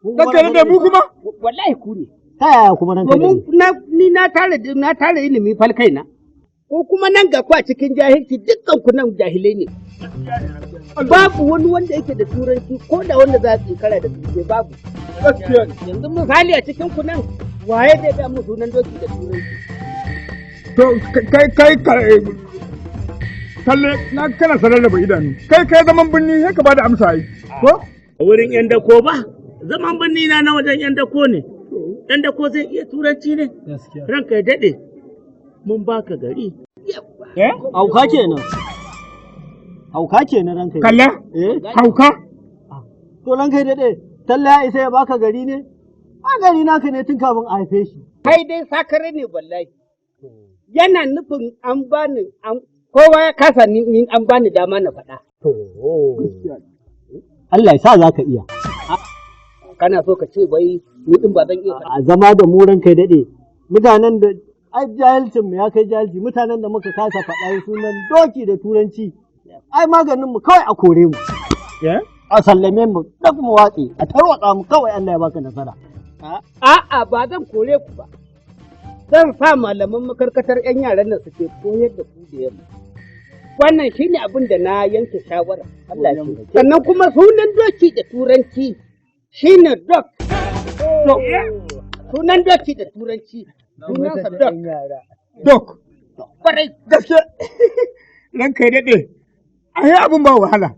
Ranka da mu kuma? Wallahi ku ne. Ta yaya kuma ranka daɗe? Ni na tare ilimi falkaina. Ko kuma nan ga ku a cikin jahilci dukkan ku nan jahilai ne. Babu wani wanda yake da turanci ko da wanda za su kara da turanci babu. Yanzu misali a cikin ku nan waye zai ga mu sunan doki da turanci. To kai kalle na kana sanar da bai idanu. Kai zaman binni sai ka bada amsa ai. Ko? A wurin yan dako ba? Zaman binni na wajen yan dako ne. Yan dako zai iya turanci ne? Ranka ya daɗe. Mun baka gari. Hauka kenan. Hauka kenan ranka. Kalla? Hauka? To ranka daɗe, talla ya isa ya baka gari ne? A gari naka ne tun kafin a haife shi. Kai dai sakare ne wallahi. Yana nufin an bani kowa ya kasa ni an bani dama na faɗa. Allah ya sa za ka iya. Kana so ka ce wai ni din ba zan iya faɗa. A zama da mu ranka daɗe, mutanen da ai jahilcin mu ya kai jahilci, mutanen da muka kasa faɗa sunan doki da turanci. Ai maganin mu kawai a kore mu. A sallame mu duk mu watsi, a tarwatsa mu kawai Allah ya baka nasara. A'a ba zan kore ku ba. Zan sa malaman makarkatar 'yan yaran nan suke koyar da ku da yamma. Wannan shine abin da na yanke shawara. Allah ya ce. Sannan kuma sunan doki da turanci shine dog. Sunan doki da turanci. Sunansa dog. Dok. Kwarai. Gaske. Ranka ya daɗe. Ai abin ba wahala.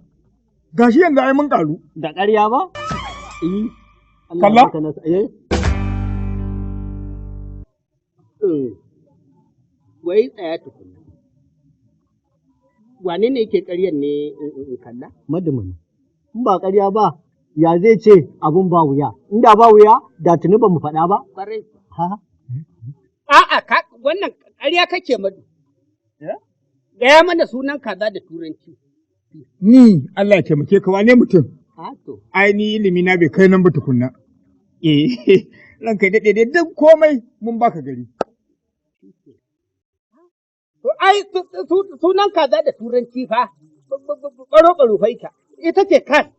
Gashi yanzu ai mun ƙaru. Da ƙarya ba? Kalla? Wai tsaya tukuna. Wane ne yake ƙaryar ne in kalla? Madumin. In ba ƙarya ba, ya zai ce abun ba wuya. Inda ba wuya, da tuni ba mu faɗa ba. Kwarai. Ha? A'a, wannan ƙarya kake madu. Gaya mana sunan kaza da turanci. Ni Allah ya taimake ka wane mutum. To. Ai ni ilimi na bai kai nan ba tukunna. Ranka ya daɗe duk komai mun baka gari. To ai sunan kaza da turanci fa. Ɓaro-ɓaro faika. Ita ce kas.